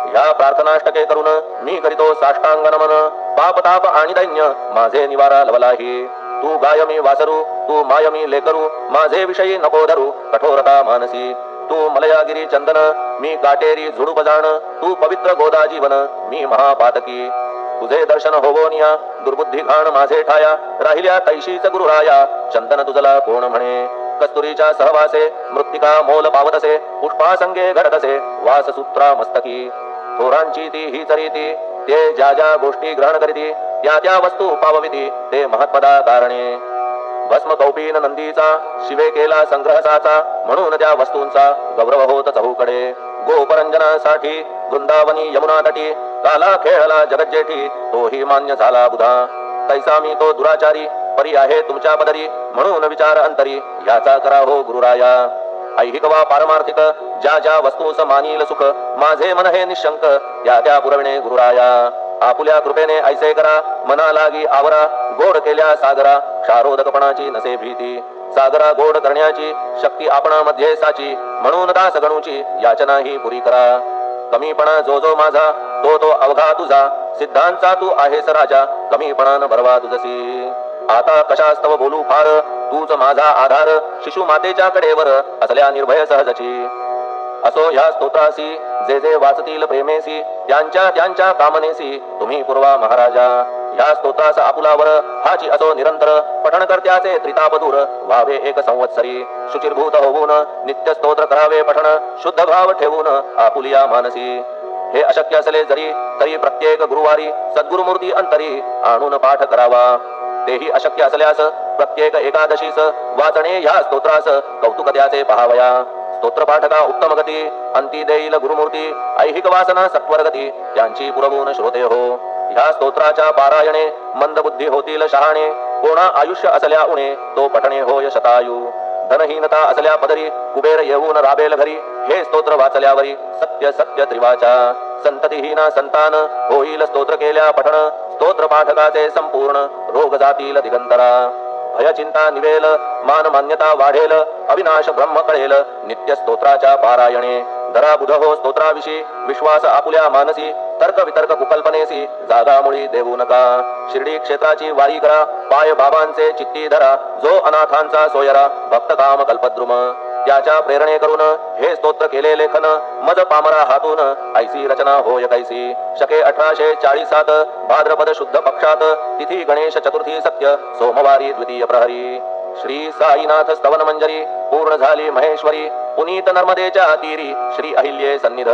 ह्या प्रार्थनाष्टके करून मी करीतो साष्टांग नमन पापताप आणि दैन्य माझे निवारा लवलाही. तू गाय मी वासरू तू माय मी लेकरू माझे विषयी नको धरू कठोरता मानसी. तू मलयागिरी चंदन मी काटेरी झुडूप जाण तू पवित्र गोदा जीवन मी महापातकी. तुझे दर्शन होवोनिया दुर्बुद्धी घाण माझे ठाया राहिल्या तैशीच गुरुराया चंदन तुझला कोण म्हणे. कस्तुरीच्या सहवासे मृत्तिका मोल पावतसे पुष्पासंगे घडतसे वाससूत्रा मस्तकी. थोरांची ती ही चरिती ते ज्या ज्या गोष्टी ग्रहण करीती त्या त्या वस्तू पावविती ते महत्पदा कारणे. भस्म कौपीन नंदीचा शिवे केला संग्रहसाचा म्हणून त्या वस्तूंचा गौरव होत चहूकडे. गोपरंजनासाठी वृंदावनी यमुना तटी काला खेळला जगज्जेठी तोही मान्य झाला बुधा. तैसा मी तो दुराचारी परी आहे तुमच्या पदरी म्हणून विचार अंतरी याचा करा हो गुरुराया. ऐहिक वा पारमार्थिक ज्या ज्या वस्तूस मानील सुख माझे मन हे निशंक त्या त्या पुरविणे गुरुराया. आपुल्या कृपेने ऐसे करा मना लागी आवरा गोड केल्या सागरा क्षारोदकपणाची नसे भीती. सागरा गोड करण्याची शक्ती आपणामध्ये साची म्हणून दास गणूची याचना ही पुरी करा. कमीपणा जो जो माझा तो तो अवघा तुझा सिद्धांचा तू आहेस राजा कमीपणान भरवा तुझसी. आता कशास्तव बोलू फार तूच माझा आधार शिशु मातेच्या कडेवर असल्या निर्भय सहजची. असो ह्या स्तोत्रासी जे जे वाचतील प्रेमेसी त्यांच्या त्यांच्या कामनेसी तुम्ही पुरवा महाराजा. ह्या स्तोत्रास आपुलावर हाची असो निरंतर पठण करत्याचे त्रिताप दूर व्हावे एक संवत्सरी. शुचिर्भूत होऊन नित्य स्तोत्र करावे पठण शुद्ध भाव ठेवून आपुलिया मानसी. हे अशक्य असले जरी तरी प्रत्येक गुरुवारी सद्गुरुमूर्ती अंतरी आणून पाठ करावा. तेही अशक्य असल्यास प्रत्येक एकादशीस वाचणे ह्या स्तोत्रास कौतुक त्याचे पहावया. स्तोत्र पाठका उत्तम गती अंती देईल गुरुमूर्ती ऐहिक वासना सत्वरगती त्यांची पुरवून श्रोते हो. ह्या स्तोत्राच्या पारायणे मंद बुद्धी होतील शहाणे कोणा आयुष्य असल्या उणे तो पठणे होय शतायू. धनहीनता असल्या पदरी कुबेर येऊन राबेल घरी हे स्तोत्र वाचल्यावरी सत्य सत्य त्रिवाचा. संततीहीना संतान होईल स्तोत्र केल्या पठण स्तोत्र पाठकाचे संपूर्ण रोग जातील दिगंतरा. भय चिंता निवेल मान मान्यता वाढेल अविनाश ब्रह्म कळेल नित्य स्तोत्राच्या पारायणे. धरा बुध हो स्तोत्राविषयी विश्वास आपुल्या मानसी तर्क वितर्क कुकल्पनेसी जागा मुळी देऊ नका. शिर्डी क्षेत्राची वारी करा पाय बाबांचे चित्ती धरा जो अनाथांचा सोयरा भक्त काम कल्पद्रुम. त्याच्या प्रेरणे करून हे स्तोत्र केले लेखन मज पामरा हातून ऐसी रचना होय कैसी. शके 1847 भाद्रपद शुद्ध पक्षात तिथी गणेश चतुर्थी सत्य सोमवारी द्वितीय प्रहरी. श्री साईनाथ स्तवन मंजरी पूर्ण झाली महेश्वरी पुनीत नर्मदेच्या तीरी श्री अहिल्ये सन्निध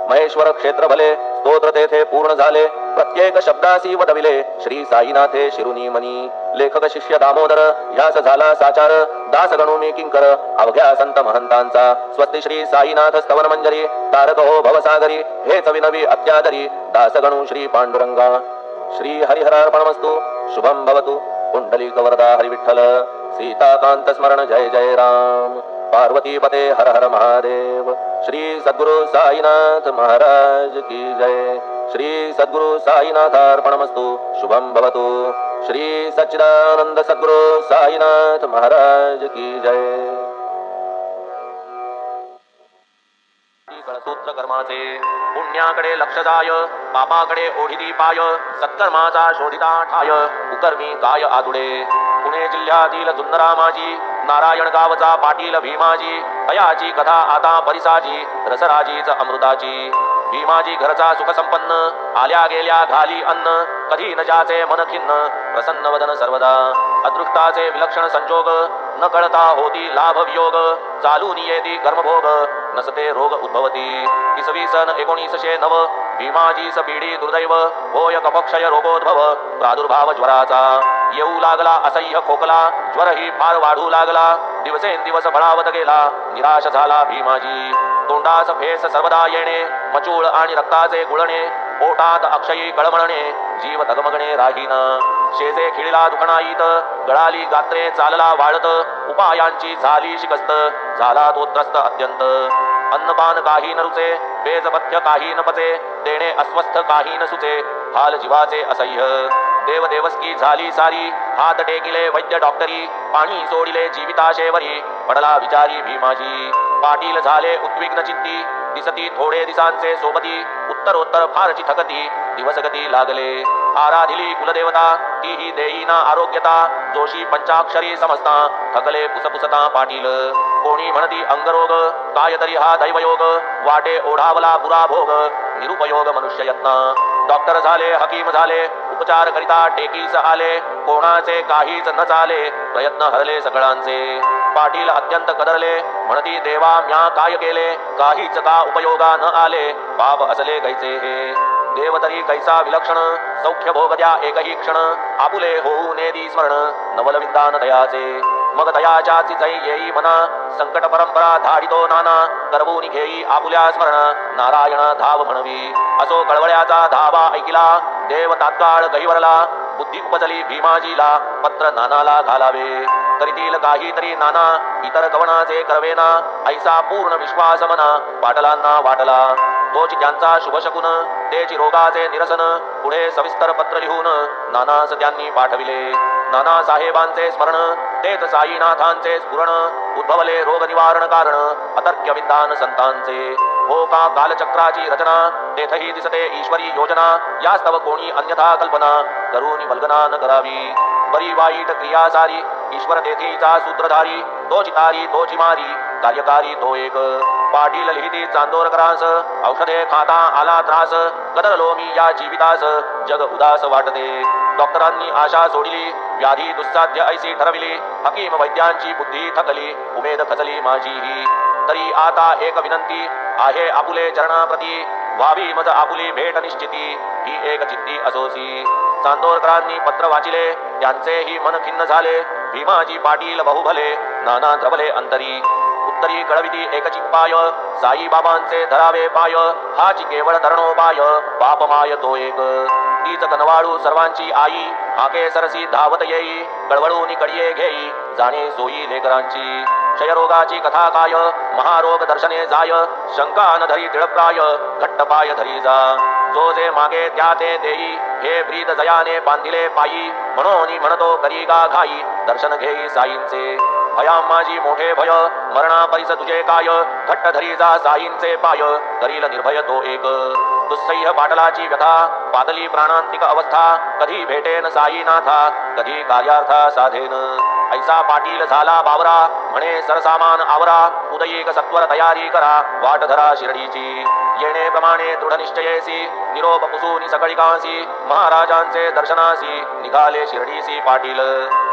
महेश्वर क्षेत्र भले स्तोत्र तेथे पूर्ण झाले प्रत्येक शब्दासी वदविले श्री साईनाथे शिरुनी मनी लेखक शिष्य दामोदर ह्यास झाला साचार दास गणू मी किंकर अवघ्या संत महंतांचा स्वस्ति श्री साईनाथ स्तवन मंजरी तारक हो भवसागरी हेच विनवी अत्यादरी दास गणू श्री पांडुरंगा श्री हरिहरार्पणमस्तु शुभम भवतु पुंडलिक वरदा हरि विठ्ठल सीताकांत स्मरण जय जय राम पार्वती पते हर हर महादेव श्री सद्गुरु साईनाथ महाराज की जय श्री सद्गुरु साईनाथार्पणमस्तु शुभम भवतु श्री सच्चिदानंद सद्गुरु साईनाथ महाराज की जय सूत्र कर्माचे पुण्याकडे लक्ष जाय पापाकडे ओढिती पाय सत्कर्माचा शोधिता ठाय कुकर्मी काय आतुडे पुणे जिल्ह्यातील जुन्नरा माझी नारायण गावचा पाटील भीमाजी तयाची कथा आता परिसाजी रसराजीच अमृताची भीमाजी घरचा सुख संपन्न आल्या गेल्या घाली अन्न कधी न जाचे मन खिन्न प्रसन्न वदन सर्वदा अदृष्टाचे विलक्षण संजोग न कळता होती लाभ वियोग चालून येती कर्मभोग नसते रोग उद्भवती 1909 भीमाजीस पीडी दुर्दैव होय कफक्षय रोगोद्भव प्रादुर्भाव ज्वराचा येऊ लागला असह्य खोकला ज्वर ही फार वाढू लागला दिवसेंदिवस बळावत गेला निराश झाला भीमाजी तोंडास फेस सर्वदा येणे मचूळ आणि रक्ताचे गुळणे पोटात अक्षयी कळमळणे जीव दगमगणे राहीन शेजे खिळीला दुखणाईत गळाली गात्रे चालला वाळत उपायांची झाली शिकस्त झाला तो त्रस्त अत्यंत अन्नपान काही न रुचे बेजपथ्य काही न पचे देणे अस्वस्थ काही न सुचे हाल जीवाचे असह्य देवदेवस्की झाली सारी हात टेकिले वैद्य डॉक्टरी पाणी सोडिले जीविताशेवरी पडला विचारी भीमाजी पाटील झाले उद्विग्न चित्ती दिसती थोडे दिसांचे सोबती उत्तरोत्तर फारची थकती दिवसगती लागले आराधिली कुलदेवता तीही देईना आरोग्यता जोशी पंचाक्षरी समजता थकले पुसपुसता पाटील कोणी म्हणती अंगरोग काय तरी हा दैवयोग वाटे ओढावला पुरा भोग निरुपयोग मनुष्य यत्न डॉक्टर झाले हकीम झाले उपचार करिता टेकीस आले कोणाचे काहीच न चाले प्रयत्न हरले सगळ्यांचे पाटील अत्यंत कदरले म्हणती देवा म्या काय केले काहीच का उपयोगा न आले पाप असले कैसे हे देव तरी कैसा विलक्षण सौख्य भोग द्या एकही क्षण आपुले होऊ नेदी स्मरण नवल विद्वान दयाचे मग दयाच्या चिजई येई मना संकट परंपरा धाडितो नाना करवून घेई आपुल्या स्मरण नारायण धाव म्हणवी असो कळवळ्याचा धावा ऐकिला देव तात्काळ गहिवरला बुद्धी उपजली भीमाजीला पत्र नानाला घालावे करीतील काहीतरी नाना इतर कवनाचे करवेना ऐसा पूर्ण विश्वास मना पाटलांना वाटला तोच त्यांचा शुभ शकुन तेची रोगाचे निरसन पुढे सविस्तर पत्र लिहून नानास त्यांनी पाठविले नाना साहेबांचे स्मरण तेच साईनाथांचे स्फुरण उद्भवले रोग निवारण कारण अतर्क्य विद्वान संतांचे हो का कालचक्राची रचना तेथही दिसते ईश्वरी योजना यास्तव कोणी अन्यथा कल्पना करून वल्गना न करावी बरी वाईट क्रिया सारी ईश्वर तेथीचा सूत्रधारी तो चितारी तो चिमारी कार्यकारी तो एक पाटील लिहिती चांदोरकरास औषधे खाता आला त्रास कदरलो मी या जीवितास जग उदास वाटते डॉक्टरांनी आशा सोडली व्याधी दुस्साध्य ऐसी ठरविली हकीम वैद्यांची बुद्धी थकली उमेद खचली माझीही तरी आता एक विनंती आहे आपुले चरणाप्रती व्हावी मज आपुली भेट निश्चिती ही एक चित्ती असोसी चांदोरकरांनी पत्र वाचिले त्यांचेही मन खिन्न झाले भीमाजी पाटील बहुभले नाना द्रवले अंतरी उत्तरी कळविती एकची उपाय साईबाबांचे धरावे पाय हाची केवळ धरणोपाय पापमाय तो एक तीच कनवाळू सर्वांची आई हाके सरसी धावत येई कळवळून कडिये घेई जाणे सोयी लेकरांची क्षयरोगाची कथा काय महारोग दर्शने जाय शंका न धरी तिळप्राय घट्ट पाय धरी जा जो जे मागे त्या ते देई हे ब्रीद जयाने बांधिले पायी म्हणून म्हणतो करी गा घाई दर्शन घेई साईंचे भया माझी मोठे भय मरणा परिस तुझे काय घट्ट धरी जा साईंचे पाय करील निर्भय तो एक दुस्सह्य पाटलाची व्यथा पातली प्राणांतिक अवस्था कधी भेटेन साईनाथा कधी कार्यार्थ साधेन ऐसा पाटील झाला बावरा म्हणे सरसामान आवरा उदयिक सत्वर तयारी करा वाट धरा शिर्डीची येणे प्रमाणे दृढ निश्चयेसी निरोप पुसूनी सकळिकासी महाराजांचे दर्शनासी निघाले शिर्डीसी पाटील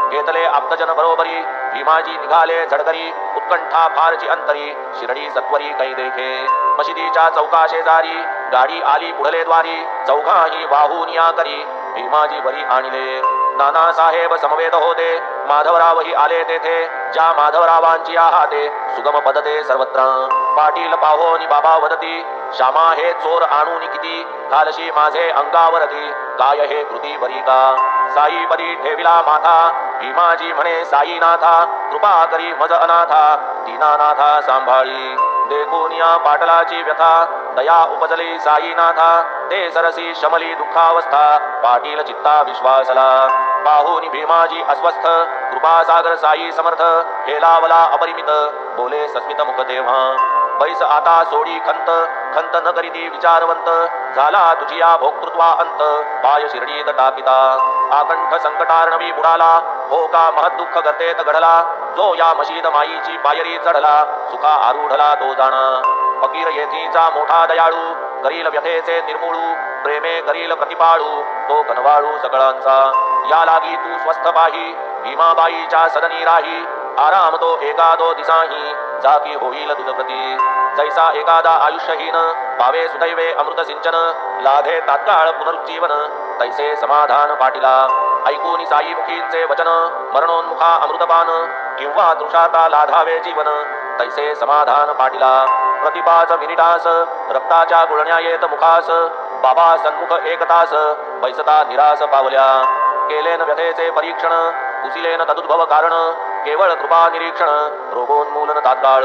घेतले आप्तजन बरोबरी भीमाजी निघाले झडकरी उत्कंठा फारची अंतरी शिर्डी सत्वरी कै देखे मशिदीच्या चौका शेजारी गाडी आली पुढले द्वारी चौघाही वाहून या करी भीमाजी बरी आणले नानासाहेब समवेत होते माधवरावही आले तेथे ज्या माधवरावांची हाते सुगम पदते सर्वत्र पाटील पाहोनी बाबा वदती श्यामा हे चोर आणून किती घालशी माझे अंगावरती काय हे कृती बरी का साई पदी ठेविला माथा भीमाजी म्हणे साईनाथा कृपा करी मज अनाथा दीनानाथा सांभाळी देखून या पाटलाची व्यथा दया उपजली साईनाथा ते सरसी शमली दुःखावस्था पाटील चित्ता विश्वासला पाहून भीमाजी अस्वस्थ कृपासागर साई समर्थ हेलावला अपरिमित बोले सस्मित मुख तेव्हा बैस आता सोडी खंत खंत न करीती विचारवंत झाला तुझिया भोक्तृत्वा अंत पाय शिर्डीत टाकिता आकंठ संकटार्णवी बुडाला हो का महत् दुःख गतेत घडला जो या मशीद माईची पायरी चढला सुखा आरूढला तो जाणा फकीर येथीचा मोठा दयाळू करील व्यथेचे निर्मूळू प्रेमे करील प्रतिपाळू तो कनवाळू सकळांचा या लागी तू स्वस्थ पाही भीमाबाईच्या सदनी राही आराम तो एकादो दिसाही जाकी होईल तुझ प्रती जैसा एकादा आयुष्यहीन पावे सुदैवे अमृत सिंचन लाधे तात्काळ पुनरुज्जीवन तैसे समाधान पाटीला ऐकून साई मुखींचे वचन मरणोन्मुखा अमृतपान किंवा तृषाता लाधावे जीवन तैसे समाधान पाटीला प्रतिपाच मिनिटास रक्ताच्या गुळण्या येत मुखास बाबा सन्मुख एक तास बैसता निरास पावल्या केलेन व्यथेचे परीक्षण कुसिलेन तदुद्भव कारण केवळ कृपा निरीक्षण रोगोन्मूलन तात्काळ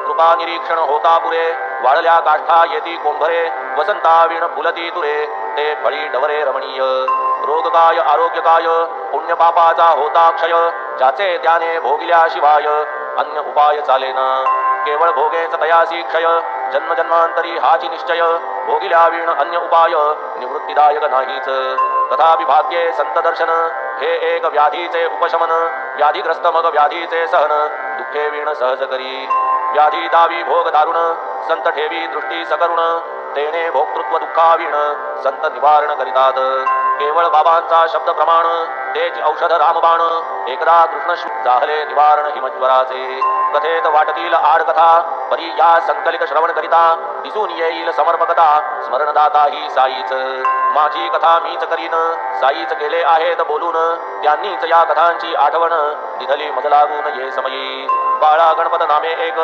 कृपा निरीक्षण होता पुरे वाळल्या काष्ठा येती कोंभरे वसंता विण फुलती तुरे ते फळी डवरे रमणीय रोगकाय आरोग्यकाय पुण्य पापाचा होता क्षय ज्याचे त्याने भोगिल्या शिवाय अन्य उपाय चालेना केवळ भोगेच तयासी क्षय जन्म जन्मांतरी हाची निश्चय भोगिल्या विण अन्य उपाय निवृत्तीदायक नाहीच तथापि भाग्ये संत दर्शन हे एक व्याधीचे उपशमन व्याधीग्रस्त मग व्याधीचे सहन दुःखे विण सहज करी व्याधी दावी भोग दारुण संत ठेवी दृष्टी सकरुण तेने भोक्तृत्व दुःखाविण संत निवारण करितात केवळ बाबांचा शब्द प्रमाण तेच औषध रामबाण एकदा कृष्ण जाहले निवारण हिमज्वराचे कथेत वाटतील आड कथा परी या संकलित श्रवण करिता दिसून येईल समर्पकता स्मरणदाता ही साईच माझी कथा मीच करीन साईच केले आहेत बोलून त्यांनीच या कथांची आठवण दिधली मज लागून ये समयी बाळा गणपत नामे एक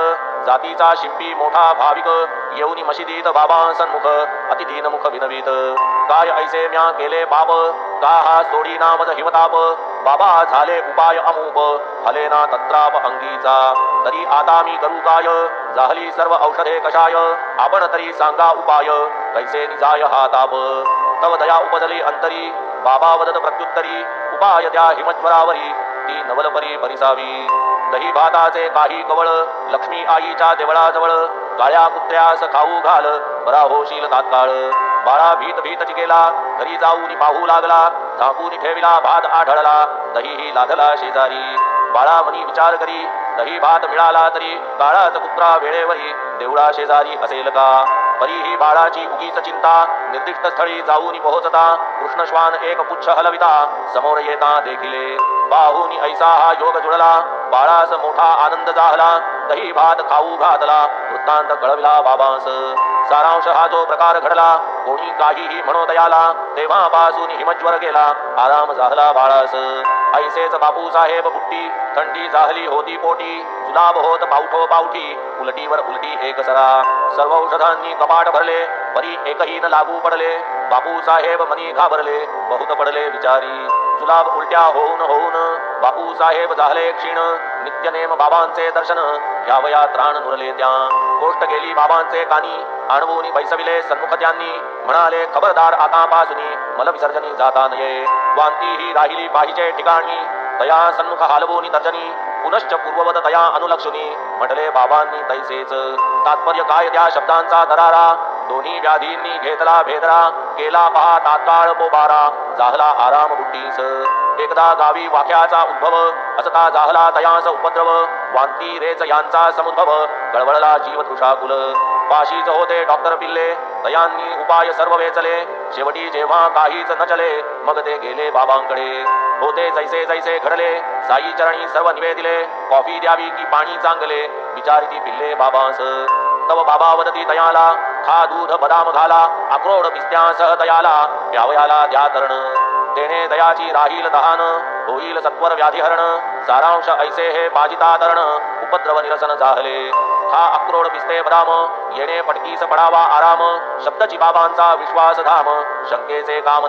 जातीचा शिंपी मोठा भाविक येऊनी मशिदीत बाबा सन्मुख अतिदीन मुख विनवीत काय ऐसे म्या केले पाप का हा सोडी नामज हिमताप बाबा झाले उपाय अमूप फलेना तत्राप अंगीचा तरी आता मी करू काय जाहली सर्व औषधे कशाय आपण तरी सांगा उपाय कैसे निजाय हा ताप तव दया उपजली अंतरी बाबा वदत प्रत्युत्तरी उपाय त्या हिमज्वरावरी ती नवलपरी परिसावी दही भाताचे काही कवळ लक्ष्मी आईच्या देवळाजवळ काळ्या कुत्र्यास खाऊ घाल बरा होशील तात्काळ बाळा भीत भीत चिकेला घरी जाऊन पाहू लागला झाकून ठेविला भात आढळला दहीही लाधला शेजारी बाळा मनी विचार करी दही भात मिळाला तरी काळाच कुत्रा वेळेवरी देवळा शेजारी असेल का परीही बाळाची उगीच चिंता निर्दिष्ट स्थळी जाऊन पोहोचता कृष्ण श्वान एक पुच्छ हलविता समोर येता देखिले पाहून ऐसा हा योग जुळला बाळास मोठा आनंद जाहला दही भात खाऊ घातला वृत्तांत कळविला बाबांस सारांश हा जो प्रकार घडला कोणी काहीही म्हणो दयाला तेव्हापासून हिमज्वर गेला आराम झाला बाळास ऐसेच बापू साहेब बुट्टी थंडी जाहली होती पोटी जुलाब होत पावठो पावठी उलटीवर उलटी एक सरा सर्व औषधांनी कपाट भरले परी एकही न लागू पडले बापू साहेब मनी घाबरले बहुत पडले विचारी जुलाब उलट्या होऊन होऊन बापू साहेब झाले क्षीण नित्यनेम बाबांचे दर्शन घ्यावया त्राण नुरले त्या गोष्ट गेली बाबांचे कानी आणवून बैसविले सन्मुख त्यांनी म्हणाले खबरदार आतापासून मल विसर्जनी जाता नये वांती ही राहिली पाहिजे ठिकाणी तया सन्मुख हालवून तर्जनी पुनश्च पूर्ववत तया अनुलक्षुनी म्हटले बाबांनी तैसेच तात्पर्य काय त्या शब्दांचा दरारा दोन्ही व्याधींनी घेतला भेदरा केला पहा तात्काळ पोबारा जाहला आराम बुद्धीस एकदा गावी वाख्याचा उद्भव असता जाहला तयांस उपद्रव वांती रेच यांचा समुद्भव गळवळला जीव तृषाकुल पाशीच होते डॉक्टर पिल्ले तयांनी उपाय सर्व वेचले शेवटी जेव्हा काहीच न चले मग ते गेले बाबांकडे होते जैसे जैसे घडले साई चरणी सर्व निवेदिले कॉफी द्यावी की पाणी चांगले विचारिती पिल्ले बाबांस तव बाबा वदती तयाला खा दूध बदाम घाला अक्रोड पिस्त्यांसह तयाला प्यावयाला द्या तरण तेणे दयाची राहील दहान होईल सत्वर व्याधिहरण सारांश ऐसे हे पाजिता तरण उपद्रव निरसन जाहले खा अक्रोड पिस्ते बदाम येणे पटकीस पडावा आराम शब्दची बाबांचा विश्वास धाम शंकेचे काम